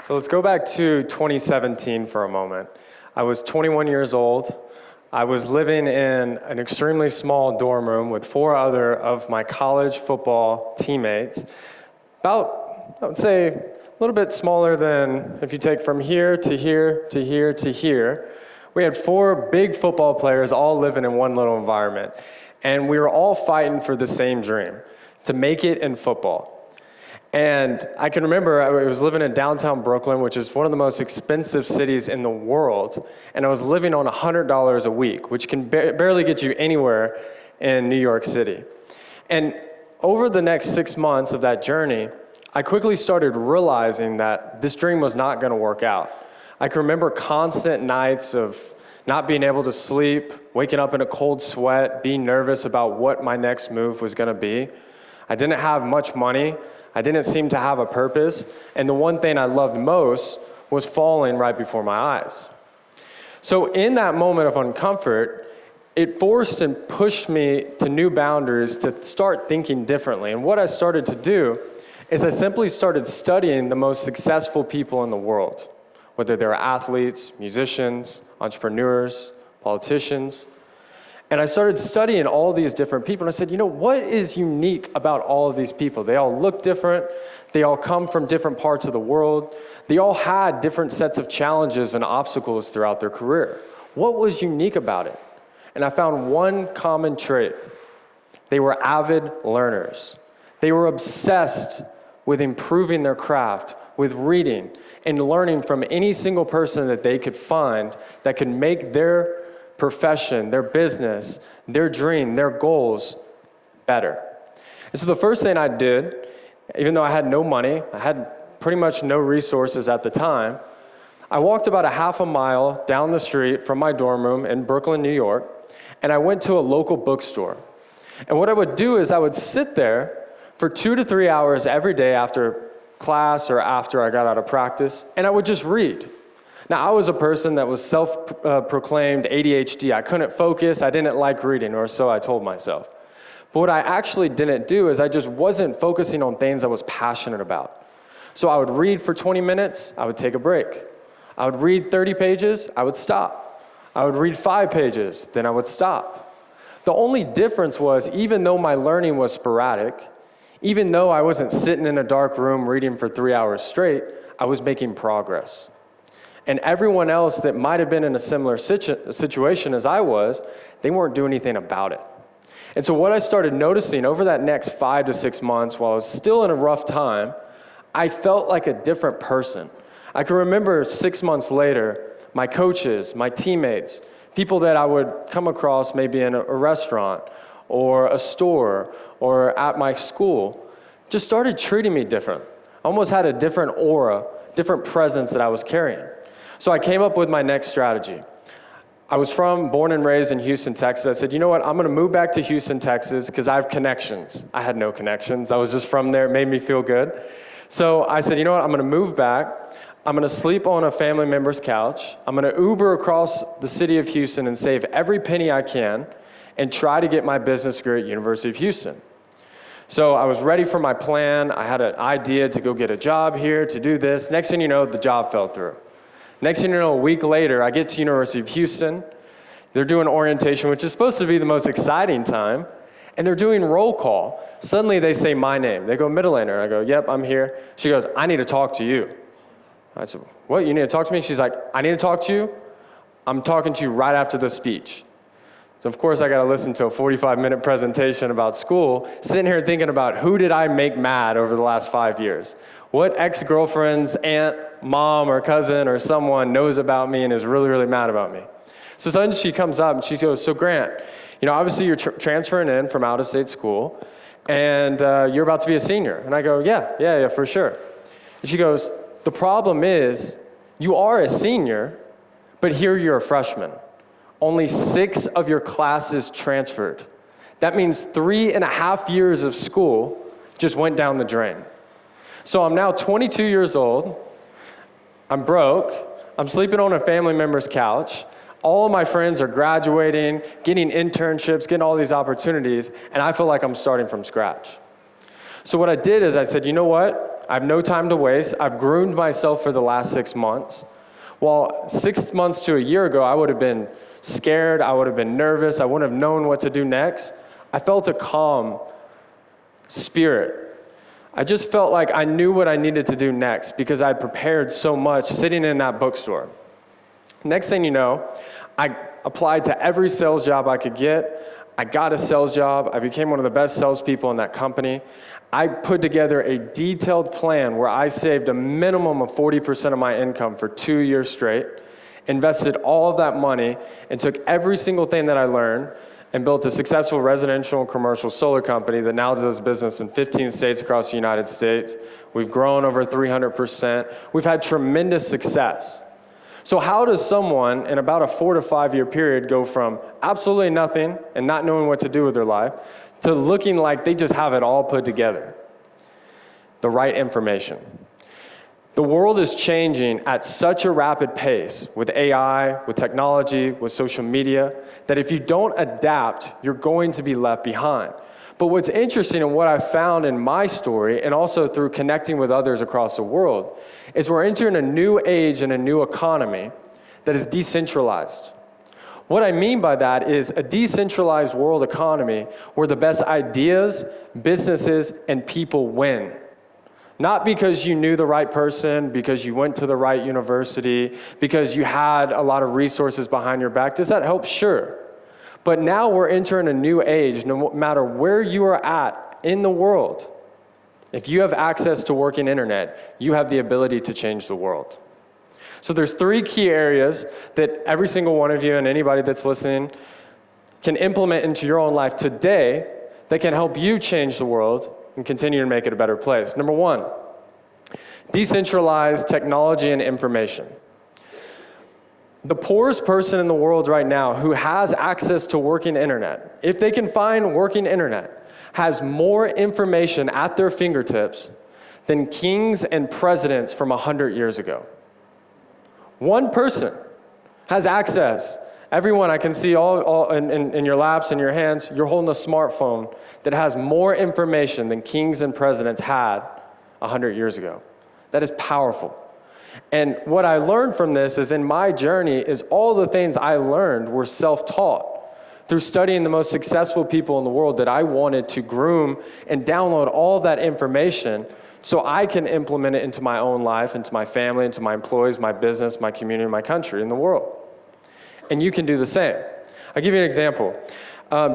So let's go back to 2017 for a moment. I was 21 years old. I was living in an extremely small dorm room with 4 other of my college football teammates. About, I would say, a little bit smaller than if you take from here to here to here to here. We had 4 big football players all living in one little environment. And we were all fighting for the same dream, to make it in football. And I can remember I was living in downtown Brooklyn, which is one of the most expensive cities in the world, and I was living on $100 a week, which can barely get you anywhere in New York City. And over the next 6 months of that journey, I quickly started realizing that this dream was not going to work out. I can remember constant nights of not being able to sleep, waking up in a cold sweat, being nervous about what my next move was going to be. I didn't have much money. I didn't seem to have a purpose, and the one thing I loved most was falling right before my eyes. So in that moment of uncomfort, it forced and pushed me to new boundaries to start thinking differently. And what I started to do is I simply started studying the most successful people in the world, whether they're athletes, musicians, entrepreneurs, politicians. And I started studying all these different people, and I said, you know, what is unique about all of these people? They all look different. They all come from different parts of the world. They all had different sets of challenges and obstacles throughout their career. What was unique about it? And I found one common trait. They were avid learners. They were obsessed with improving their craft, with reading, and learning from any single person that they could find that could make their profession, their business, their dream, their goals better. And so the first thing I did, even though I had no money, I had pretty much no resources at the time, I walked about a half a mile down the street from my dorm room in Brooklyn, New York, and I went to a local bookstore. And what I would do is I would sit there for 2 to 3 hours every day after class or after I got out of practice, and I would just read. Now, I was a person that was self-proclaimed ADHD. I couldn't focus. I didn't like reading, or so I told myself. But what I actually didn't do is I just wasn't focusing on things I was passionate about. So I would read for 20 minutes. I would take a break. I would read 30 pages. I would stop. I would read 5 pages. Then I would stop. The only difference was, even though my learning was sporadic, even though I wasn't sitting in a dark room reading for 3 hours straight, I was making progress. And everyone else that might have been in a similar situation as I was, they weren't doing anything about it. And so what I started noticing over that next 5 to 6 months, while I was still in a rough time, I felt like a different person. I can remember 6 months later, my coaches, my teammates, people that I would come across maybe in a restaurant or a store or at my school, just started treating me different. I almost had a different aura, different presence that I was carrying. So I came up with my next strategy. I was born and raised in Houston, Texas. I said, you know what, I'm gonna move back to Houston, Texas, because I have connections. I had no connections. I was just from there. It made me feel good. So I said, you know what, I'm gonna move back. I'm gonna sleep on a family member's couch. I'm gonna Uber across the city of Houston and save every penny I can and try to get my business degree at University of Houston. So I was ready for my plan. I had an idea to go get a job here, to do this. Next thing you know, the job fell through. Next thing you know, a week later, I get to University of Houston. They're doing orientation, which is supposed to be the most exciting time, and they're doing roll call. Suddenly they say my name. They go, Mitterlehner. I go, yep, I'm here. She goes, I need to talk to you. I said, what, you need to talk to me? She's like, I need to talk to you. I'm talking to you right after the speech. So of course I got to listen to a 45-minute presentation about school, sitting here thinking about who did I make mad over the last 5 years? What ex-girlfriend's aunt, mom, or cousin, or someone knows about me and is really, really mad about me? So suddenly she comes up and she goes, so Grant, you know, obviously you're transferring in from out-of-state school, and you're about to be a senior. And I go, yeah, for sure. And she goes, the problem is, you are a senior, but here you're a freshman. Only 6 of your classes transferred. That means 3.5 years of school just went down the drain. So I'm now 22 years old, I'm broke, I'm sleeping on a family member's couch, all of my friends are graduating, getting internships, getting all these opportunities, and I feel like I'm starting from scratch. So what I did is I said, you know what? I have no time to waste. I've groomed myself for the last 6 months. While 6 months to a year ago, I would have been scared, I would have been nervous, I wouldn't have known what to do next. I felt a calm spirit. I just felt like I knew what I needed to do next because I'd prepared so much sitting in that bookstore. Next thing you know, I applied to every sales job I could get. I got a sales job. I became one of the best salespeople in that company. I put together a detailed plan where I saved a minimum of 40% of my income for 2 years straight, invested all of that money, and took every single thing that I learned and built a successful residential and commercial solar company that now does business in 15 states across the United States. We've grown over 300%. We've had tremendous success. So how does someone in about a 4 to 5 year period go from absolutely nothing and not knowing what to do with their life to looking like they just have it all put together? The right information. The world is changing at such a rapid pace with AI, with technology, with social media, that if you don't adapt, you're going to be left behind. But what's interesting and what I found in my story, and also through connecting with others across the world, is we're entering a new age and a new economy that is decentralized. What I mean by that is a decentralized world economy where the best ideas, businesses, and people win. Not because you knew the right person, because you went to the right university, because you had a lot of resources behind your back. Does that help? Sure. But now we're entering a new age. No matter where you are at in the world, if you have access to working internet, you have the ability to change the world. So there's 3 key areas that every single one of you and anybody that's listening can implement into your own life today that can help you change the world and continue to make it a better place. Number 1, decentralized technology and information. The poorest person in the world right now who has access to working internet, if they can find working internet, has more information at their fingertips than kings and presidents from 100 years ago. One person has access. Everyone, I can see all in your laps and your hands, you're holding a smartphone that has more information than kings and presidents had 100 years ago. That is powerful. And what I learned from this is in my journey is all the things I learned were self-taught through studying the most successful people in the world that I wanted to groom and download all that information so I can implement it into my own life, into my family, into my employees, my business, my community, my country, and the world. And you can do the same. I'll give you an example.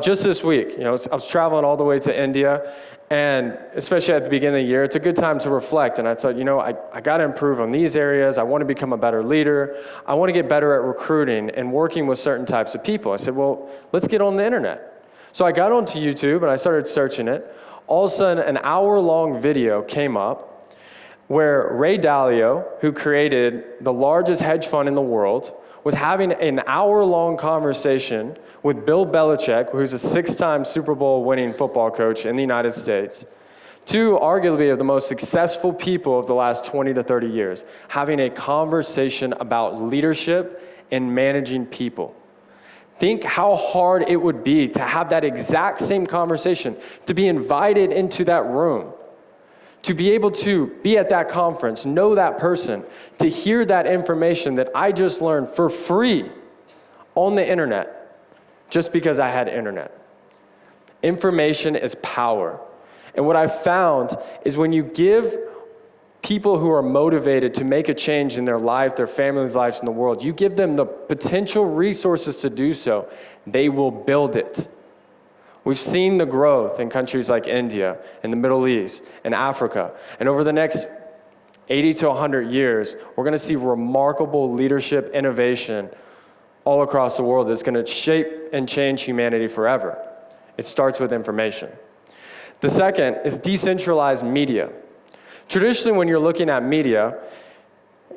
Just this week, I was traveling all the way to India, and especially at the beginning of the year, it's a good time to reflect. And I thought, I got to improve on these areas. I want to become a better leader. I want to get better at recruiting and working with certain types of people. I said, well, let's get on the internet. So I got onto YouTube and I started searching it. All of a sudden, an hour-long video came up where Ray Dalio, who created the largest hedge fund in the world, was having an hour-long conversation with Bill Belichick, who's a 6-time Super Bowl winning football coach in the United States, 2 arguably of the most successful people of the last 20 to 30 years, having a conversation about leadership and managing people. Think how hard it would be to have that exact same conversation, to be invited into that room, to be able to be at that conference, know that person, to hear that information that I just learned for free on the internet, just because I had internet. Information is power. And what I found is when you give people who are motivated to make a change in their life, their family's lives, in the world, you give them the potential resources to do so, they will build it. We've seen the growth in countries like India, in the Middle East, and Africa. And over the next 80 to 100 years, we're going to see remarkable leadership innovation all across the world that's going to shape and change humanity forever. It starts with information. The second is decentralized media. Traditionally, when you're looking at media,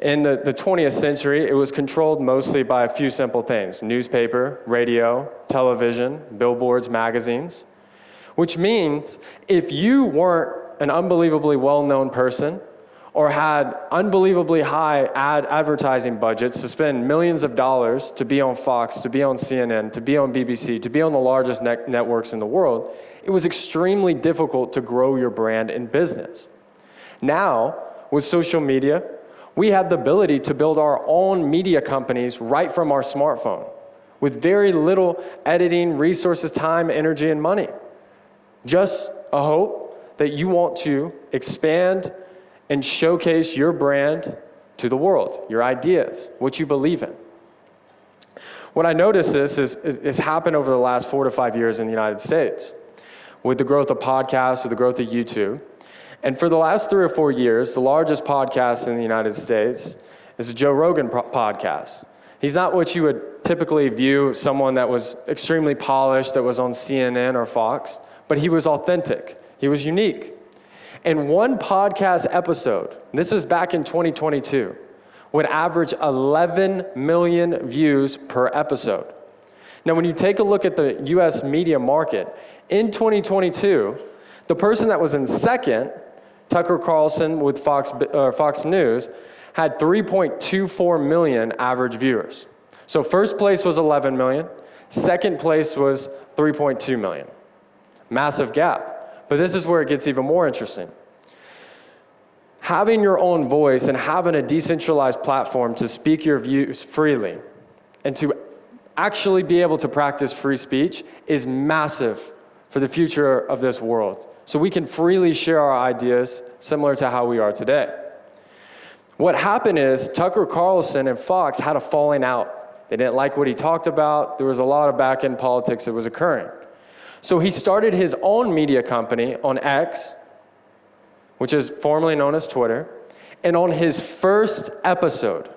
in the 20th century, it was controlled mostly by a few simple things: newspaper, radio, television, billboards, magazines. Which means if you weren't an unbelievably well-known person or had unbelievably high advertising budgets to spend millions of dollars to be on Fox, to be on CNN, to be on BBC, to be on the largest networks in the world, it was extremely difficult to grow your brand and business. Now, with social media, we have the ability to build our own media companies right from our smartphone with very little editing, resources, time, energy, and money. Just a hope that you want to expand and showcase your brand to the world, your ideas, what you believe in. What I noticed is happened over the last 4 to 5 years in the United States with the growth of podcasts, with the growth of YouTube. And for the last 3 or 4 years, the largest podcast in the United States is a Joe Rogan podcast. He's not what you would typically view someone that was extremely polished, that was on CNN or Fox, but he was authentic. He was unique. And one podcast episode, this was back in 2022, would average 11 million views per episode. Now, when you take a look at the US media market, in 2022, the person that was in second, Tucker Carlson with Fox News, had 3.24 million average viewers. So first place was 11 million, second place was 3.2 million. Massive gap. But this is where it gets even more interesting. Having your own voice and having a decentralized platform to speak your views freely and to actually be able to practice free speech is massive for the future of this world. So we can freely share our ideas similar to how we are today. What happened is Tucker Carlson and Fox had a falling out. They didn't like what he talked about. There was a lot of back-end politics that was occurring. So he started his own media company on X, which is formerly known as Twitter. And on his first episode,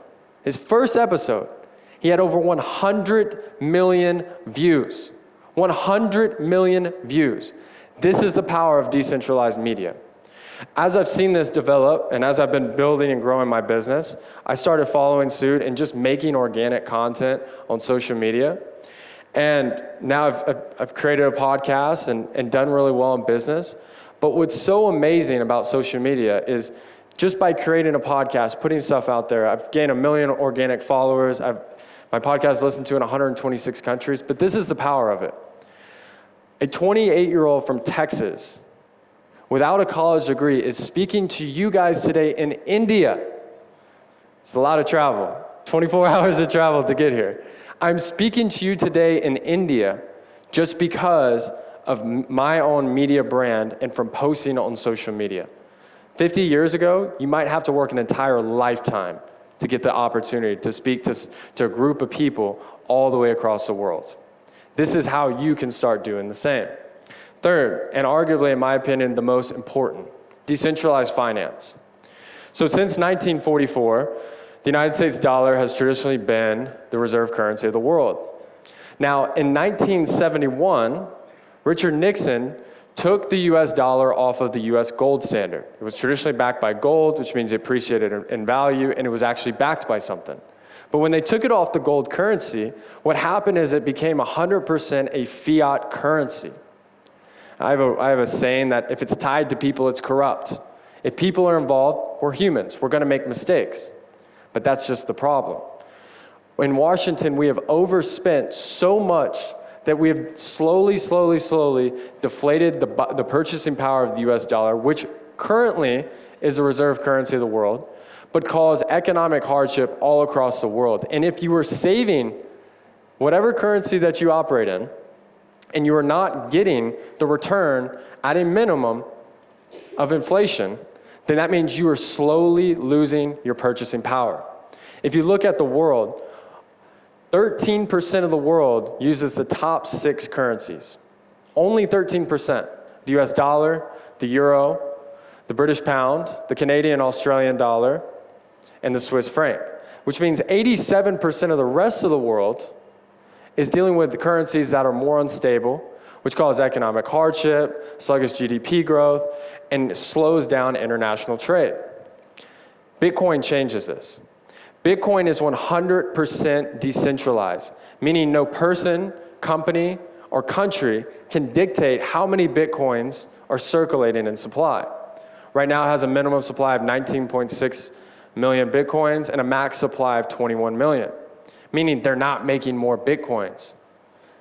he had over 100 million views. 100 million views. This is the power of decentralized media. As I've seen this develop, and as I've been building and growing my business, I started following suit and just making organic content on social media. And now I've created a podcast and done really well in business. But what's so amazing about social media is just by creating a podcast, putting stuff out there, I've gained 1 million organic followers. My podcast is listened to in 126 countries, but this is the power of it. A 28-year-old from Texas without a college degree is speaking to you guys today in India. It's a lot of travel, 24 hours of travel to get here. I'm speaking to you today in India just because of my own media brand and from posting on social media. 50 years ago, you might have to work an entire lifetime to get the opportunity to speak to a group of people all the way across the world. This is how you can start doing the same. Third, and arguably, in my opinion, the most important, decentralized finance. So since 1944, the United States dollar has traditionally been the reserve currency of the world. Now, in 1971, Richard Nixon took the US dollar off of the US gold standard. It was traditionally backed by gold, which means it appreciated in value, and it was actually backed by something. But when they took it off the gold currency, what happened is it became 100% a fiat currency. I have a saying that if it's tied to people, it's corrupt. If people are involved, we're humans. We're going to make mistakes. But that's just the problem. In Washington, we have overspent so much that we have slowly deflated the purchasing power of the US dollar, which currently is the reserve currency of the world, but caused economic hardship all across the world. And if you were saving whatever currency that you operate in, and you are not getting the return at a minimum of inflation, then that means you are slowly losing your purchasing power. If you look at the world, 13% of the world uses the top 6 currencies. Only 13%. The US dollar, the euro, the British pound, the Canadian Australian dollar, and the Swiss franc, which means 87% of the rest of the world is dealing with the currencies that are more unstable, which cause economic hardship, sluggish GDP growth, and slows down international trade. Bitcoin changes this. Bitcoin is 100% decentralized, meaning no person, company, or country can dictate how many Bitcoins are circulating in supply. Right now it has a minimum supply of 19.6 million Bitcoins and a max supply of 21 million, meaning they're not making more Bitcoins.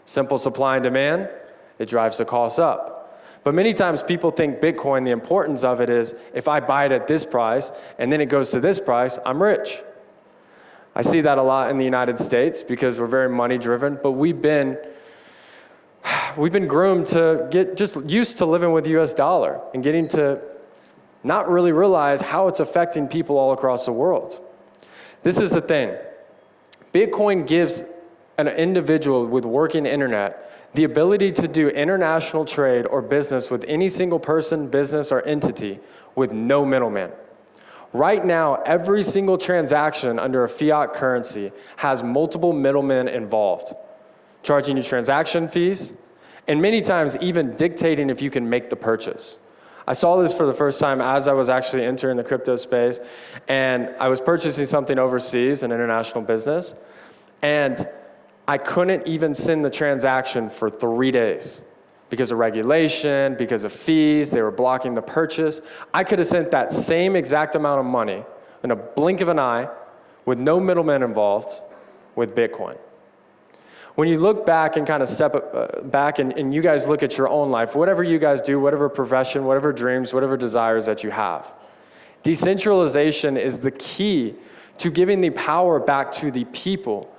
Simple supply and demand, it drives the cost up. But many times people think Bitcoin, the importance of it is, if I buy it at this price and then it goes to this price, I'm rich. I see that a lot in the United States because we're very money driven, but we've been groomed to get just used to living with the US dollar and getting to not really realize how it's affecting people all across the world. This is the thing. Bitcoin gives an individual with working internet the ability to do international trade or business with any single person, business, or entity with no middleman. Right now, every single transaction under a fiat currency has multiple middlemen involved, charging you transaction fees, and many times even dictating if you can make the purchase. I saw this for the first time as I was actually entering the crypto space, and I was purchasing something overseas, an international business, and I couldn't even send the transaction for 3 days. Because of regulation, because of fees, they were blocking the purchase. I could have sent that same exact amount of money in a blink of an eye with no middleman involved with Bitcoin. When you look back and kind of step back and you guys look at your own life, whatever you guys do, whatever profession, whatever dreams, whatever desires that you have, decentralization is the key to giving the power back to the people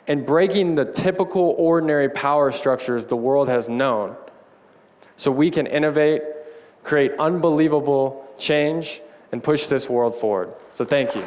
and breaking the typical ordinary power structures the world has known, so we can innovate, create unbelievable change, and push this world forward. So thank you.